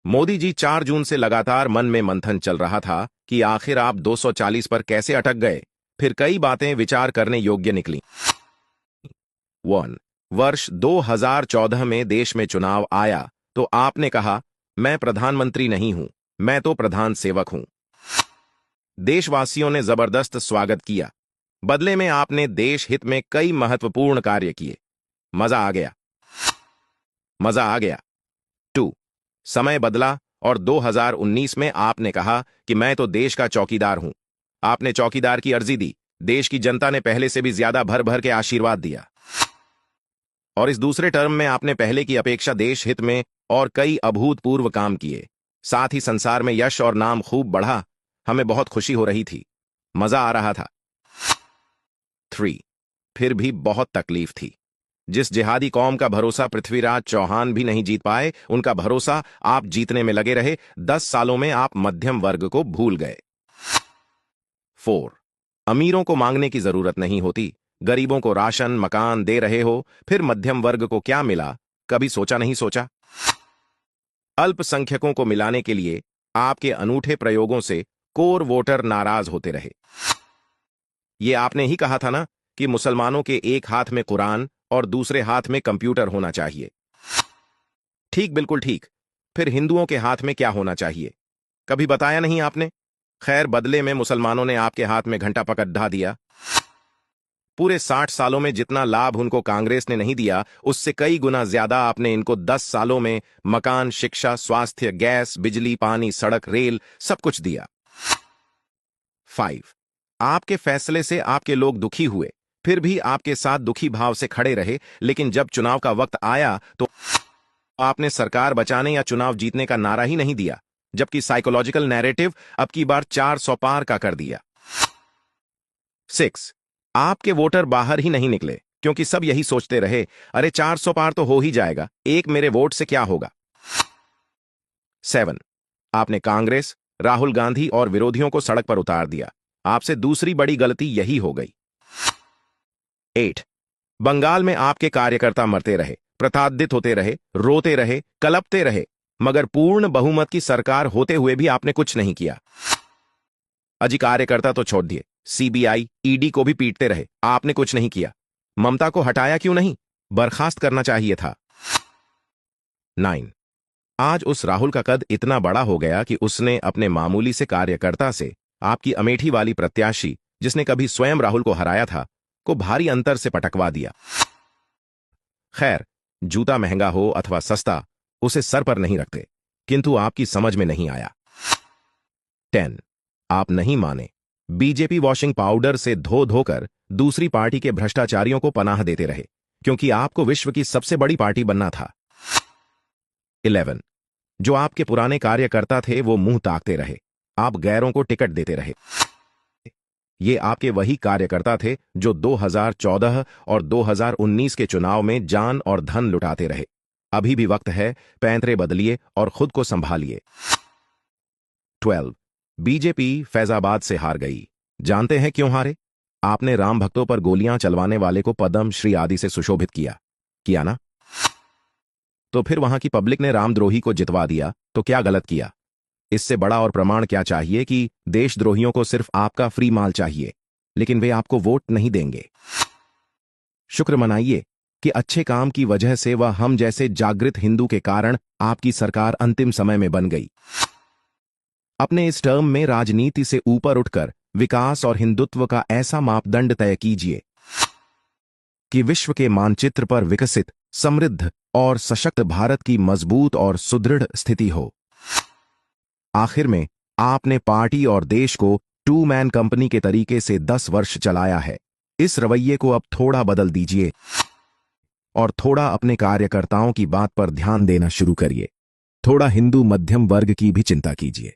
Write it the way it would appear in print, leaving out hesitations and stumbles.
मोदी जी 4 जून से लगातार मन में मंथन चल रहा था कि आखिर आप 240 पर कैसे अटक गए। फिर कई बातें विचार करने योग्य निकली। 1 वर्ष 2014 में देश में चुनाव आया तो आपने कहा, मैं प्रधानमंत्री नहीं हूं, मैं तो प्रधान सेवक हूं। देशवासियों ने जबरदस्त स्वागत किया। बदले में आपने देश हित में कई महत्वपूर्ण कार्य किए। मजा आ गया। मजा आ गया। 2 समय बदला और 2019 में आपने कहा कि मैं तो देश का चौकीदार हूं। आपने चौकीदार की अर्जी दी। देश की जनता ने पहले से भी ज्यादा भर भर के आशीर्वाद दिया। और इस दूसरे टर्म में आपने पहले की अपेक्षा देश हित में और कई अभूतपूर्व काम किए। साथ ही संसार में यश और नाम खूब बढ़ा। हमें बहुत खुशी हो रही थी। मजा आ रहा था। 3 फिर भी बहुत तकलीफ थी। जिस जिहादी कौम का भरोसा पृथ्वीराज चौहान भी नहीं जीत पाए, उनका भरोसा आप जीतने में लगे रहे। 10 सालों में आप मध्यम वर्ग को भूल गए। 4 अमीरों को मांगने की जरूरत नहीं होती। गरीबों को राशन मकान दे रहे हो, फिर मध्यम वर्ग को क्या मिला, कभी सोचा नहीं सोचा? अल्पसंख्यकों को मिलाने के लिए आपके अनूठे प्रयोगों से कोर वोटर नाराज होते रहे। ये आपने ही कहा था ना कि मुसलमानों के एक हाथ में कुरान और दूसरे हाथ में कंप्यूटर होना चाहिए। ठीक, बिल्कुल ठीक। फिर हिंदुओं के हाथ में क्या होना चाहिए? कभी बताया नहीं आपने। खैर, बदले में मुसलमानों ने आपके हाथ में घंटा पकड़ा दिया। पूरे 60 सालों में जितना लाभ उनको कांग्रेस ने नहीं दिया, उससे कई गुना ज्यादा आपने इनको 10 सालों में मकान, शिक्षा, स्वास्थ्य, गैस, बिजली, पानी, सड़क, रेल सब कुछ दिया। 5 आपके फैसले से आपके लोग दुखी हुए, फिर भी आपके साथ दुखी भाव से खड़े रहे। लेकिन जब चुनाव का वक्त आया तो आपने सरकार बचाने या चुनाव जीतने का नारा ही नहीं दिया, जबकि साइकोलॉजिकल नैरेटिव अब की बार 400 पार का कर दिया। 6 आपके वोटर बाहर ही नहीं निकले, क्योंकि सब यही सोचते रहे, अरे 400 पार तो हो ही जाएगा, एक मेरे वोट से क्या होगा। 7 आपने कांग्रेस, राहुल गांधी और विरोधियों को सड़क पर उतार दिया। आपसे दूसरी बड़ी गलती यही हो गई। 8 बंगाल में आपके कार्यकर्ता मरते रहे, प्रताड़ित होते रहे, रोते रहे, कलपते रहे, मगर पूर्ण बहुमत की सरकार होते हुए भी आपने कुछ नहीं किया। अजी, कार्यकर्ता तो छोड़ दिए, सीबीआई, ईडी को भी पीटते रहे, आपने कुछ नहीं किया। ममता को हटाया क्यों नहीं? बर्खास्त करना चाहिए था। 9 आज उस राहुल का कद इतना बड़ा हो गया कि उसने अपने मामूली से कार्यकर्ता से आपकी अमेठी वाली प्रत्याशी, जिसने कभी स्वयं राहुल को हराया था, को भारी अंतर से पटकवा दिया। खैर, जूता महंगा हो अथवा सस्ता, उसे सर पर नहीं रखते, किंतु आपकी समझ में नहीं आया। 10 आप नहीं माने, बीजेपी वॉशिंग पाउडर से धो धोकर दूसरी पार्टी के भ्रष्टाचारियों को पनाह देते रहे, क्योंकि आपको विश्व की सबसे बड़ी पार्टी बनना था। 11 जो आपके पुराने कार्यकर्ता थे वो मुंह ताकते रहे, आप गैरों को टिकट देते रहे। ये आपके वही कार्यकर्ता थे जो 2014 और 2019 के चुनाव में जान और धन लुटाते रहे। अभी भी वक्त है, पैंतरे बदलिए और खुद को संभालिए। 12 बीजेपी फैजाबाद से हार गई। जानते हैं क्यों हारे? आपने राम भक्तों पर गोलियां चलवाने वाले को पद्म श्री आदि से सुशोभित किया ना? तो फिर वहां की पब्लिक ने रामद्रोही को जितवा दिया, तो क्या गलत किया? इससे बड़ा और प्रमाण क्या चाहिए कि देशद्रोहियों को सिर्फ आपका फ्री माल चाहिए, लेकिन वे आपको वोट नहीं देंगे। शुक्र मनाइए कि अच्छे काम की वजह से वह हम जैसे जागृत हिंदू के कारण आपकी सरकार अंतिम समय में बन गई। अपने इस टर्म में राजनीति से ऊपर उठकर विकास और हिंदुत्व का ऐसा मापदंड तय कीजिए कि विश्व के मानचित्र पर विकसित, समृद्ध और सशक्त भारत की मजबूत और सुदृढ़ स्थिति हो। आखिर में आपने पार्टी और देश को 2 मैन कंपनी के तरीके से 10 वर्ष चलाया है। इस रवैये को अब थोड़ा बदल दीजिए और थोड़ा अपने कार्यकर्ताओं की बात पर ध्यान देना शुरू करिए। थोड़ा हिंदू मध्यम वर्ग की भी चिंता कीजिए।